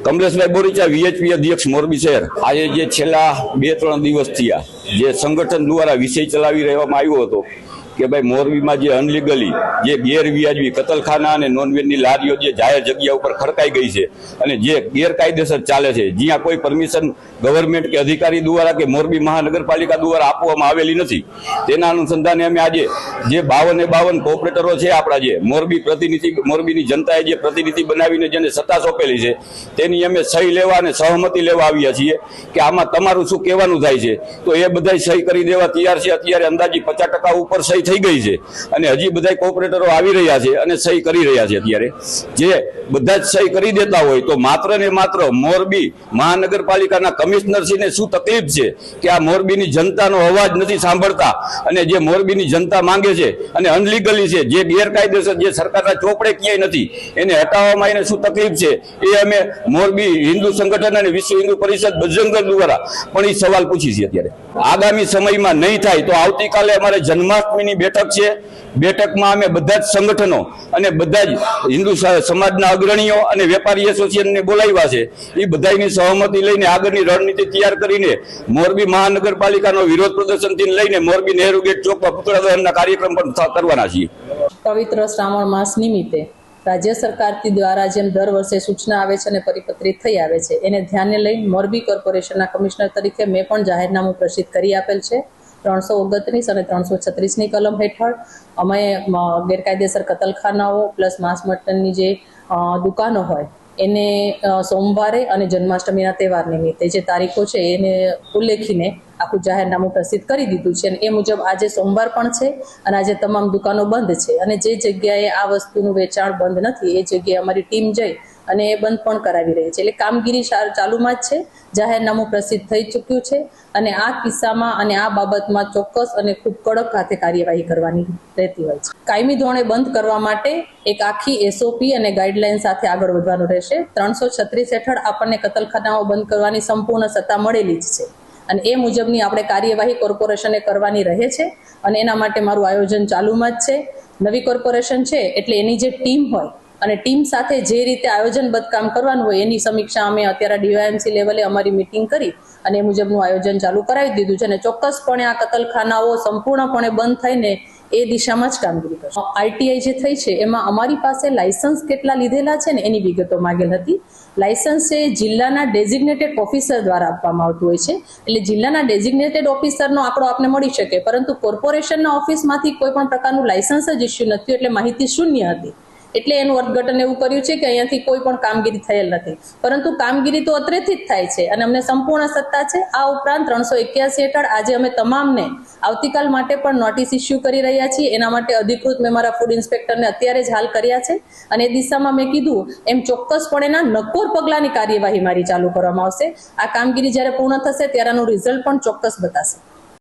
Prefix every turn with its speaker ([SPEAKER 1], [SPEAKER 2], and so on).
[SPEAKER 1] કમલેશભાઈ Boricha, VHP અધ્યક્ષ, મોરબી શહેર। આજે જે છેલ્લા 2-3 દિવસ થયા જે સંગઠન દ્વારા વિષય ચલાવી રહેવામાં આવ્યો હતો કે ભાઈ મોરબીમાં જે અનલીગલી જે ગેરવ્યાજબી કતલખાના અને નોનવેજની લારીઓ જે જાહેર જગ્યા ઉપર ખડકાઈ ગઈ છે અને જે ગેરકાયદેસર ચાલે છે, જ્યાં કોઈ પરમિશન ગવર્મેન્ટ કે અધિકારી દ્વારા કે મોરબી મહાનગરપાલિકા દ્વારા આપવામાં આવેલી નથી, તેના અનુસંધાને અમે આજે જે 52 કોર્પોરેટરો છે આપણા, જે મોરબીની જનતાએ જે પ્રતિનિધિ બનાવીને જેને સત્તા સોંપેલી છે તેની અમે સહી લેવા અને સહમતિ લેવા આવ્યા છીએ કે આમાં તમારું શું કહેવાનું થાય છે। તો એ બધા સહી કરી દેવા તૈયાર છે। અત્યારે અંદાજી 50% ઉપર સહી થઈ ગઈ છે અને હજી બધા કોર્પોરેટરો આવી રહ્યા છે અને સહી કરી રહ્યા છે। અત્યારે જે બધા જ સહી કરી દેતા હોય તો માત્ર ને માત્ર મોરબી મહાનગરપાલિકાના કમિશનરશ્રીને શું તકલીફ છે કે આ મોરબીની જનતાનો અવાજ નથી સાંભળતા અને જે મોરબીની જનતા માંગે છે અને અનલીગલી છે, જે ગેરકાયદેસર જે સરકારના ચોપડે ક્યાંય નથી, એને હટાવવામાં એને શું તકલીફ છે એ અમે મોરબી હિન્દુ સંગઠન અને વિશ્વ હિન્દુ પરિષદ બજરંગ દળ દ્વારા પણ એ સવાલ પૂછી છે। અત્યારે આગામી સમયમાં નહીં થાય તો આવતીકાલે અમારે જન્માષ્ટમીની બેઠક છે। બેઠકમાં અમે બધા જ સંગઠનો અને બધા જ હિન્દુ સમાજના અગ્રણીઓ અને વેપારી એસોસિએશનને બોલાવ્યા છે। એ બધાની સહમતિ લઈને આગળની રણનીતિ તૈયાર કરીને મોરબી મહાનગરપાલિકાનો વિરોધ પ્રદર્શનથી લઈને મોરબી નહેરુ ગેટ ચોકમાં પુતળા દહનના કાર્યક્રમ પણ કરવાના છીએ।
[SPEAKER 2] પવિત્ર શ્રાવણ માસ નિમિત્તે રાજ્ય સરકાર દ્વારા જેમ દર વર્ષે સૂચના આવે છે અને પરિપત્રિત થઈ આવે છે, એને ધ્યાને લઈ મોરબી કોર્પોરેશનના કમિશનર તરીકે મેં પણ જાહેરનામું પ્રસિદ્ધ કરી આપેલ છે। 329 અને 336ની કલમ હેઠળ અમે ગેરકાયદેસર કતલખાનાઓ પ્લસ માંસ મટનની જે દુકાનો હોય એને સોમવારે અને જન્માષ્ટમીના તહેવાર નિમિત્તે જે તારીખો છે એને ઉલ્લેખીને આખું જાહેરનામું પ્રસિદ્ધ કરી દીધું છે અને એ મુજબ આજે સોમવાર પણ છે અને આજે તમામ દુકાનો બંધ છે અને જે જગ્યાએ આ વસ્તુનું વેચાણ બંધ નથી એ જગ્યાએ અમારી ટીમ જઈ અને એ બંધ પણ કરાવી રહી છે। એટલે કામગીરી ચાલુમાં જ છે। જાહેરનામું પ્રસિદ્ધ થઈ ચૂક્યું છે અને આ કિસ્સામાં અને આ બાબતમાં ચોક્કસ અને ખૂબ કડક હાથે કાર્યવાહી કરવાની રહેતી હોય છે। કાયમી ધોરણે બંધ કરવા માટે એક આખી એસઓપી અને ગાઈડલાઈન સાથે આગળ વધવાનું રહેશે। 336 હેઠળ આપણને કતલખાનાઓ બંધ કરવાની સંપૂર્ણ સત્તા મળેલી જ છે અને એ મુજબની આપણે કાર્યવાહી કોર્પોરેશને કરવાની રહે છે અને એના માટે મારું આયોજન ચાલુમાં જ છે। નવી કોર્પોરેશન છે એટલે એની જે ટીમ હોય અને ટીમ સાથે જે રીતે આયોજનબદ્ધ કામ કરવાનું હોય એની સમીક્ષા અમે અત્યારે ડીવાયએમસી લેવલે અમારી મિટિંગ કરી અને એ મુજબનું આયોજન ચાલુ કરાવી દીધું છે અને ચોક્કસપણે આ કતલખાનાઓ સંપૂર્ણપણે બંધ થઈને એ દિશામાં જ કામગીરી કરશે। આરટીઆઈ જે થઈ છે એમાં અમારી પાસે લાયસન્સ કેટલા લીધેલા છે ને એની વિગતો માંગેલ હતી। લાયસન્સ એ જિલ્લાના ડેઝિગ્નેટેડ ઓફિસર દ્વારા આપવામાં આવતું હોય છે, એટલે જિલ્લાના ડેઝિગ્નેટેડ ઓફિસરનો આંકડો આપને મળી શકે, પરંતુ કોર્પોરેશનના ઓફિસમાંથી કોઈ પણ પ્રકારનું લાયસન્સ જ ઇસ્યુ નથી, એટલે માહિતી શૂન્ય હતી। એટલે એનું અર્થઘટન એવું કર્યું છે કે અહીંયાથી કોઈ પણ કામગીરી થયેલ નથી, પરંતુ કામગીરી તો અત્રેથી જ થાય છે અને અમને સંપૂર્ણ સત્તા છે। આ ઉપરાંત 381 હેઠળ આજે અમે તમામને આવતીકાલ માટે પણ નોટિસ ઇસ્યુ કરી રહ્યા છીએ। એના માટે અધિકૃત મેં મારા ફૂડ ઇન્સ્પેક્ટરને અત્યારે જ હાલ કર્યા છે અને એ દિશામાં મેં કીધું એમ ચોક્કસપણેના નક્કોર પગલાંની કાર્યવાહી મારી ચાલુ કરવામાં આવશે। આ કામગીરી જ્યારે પૂર્ણ થશે ત્યારે આનું રિઝલ્ટ પણ ચોક્કસ બતાશે।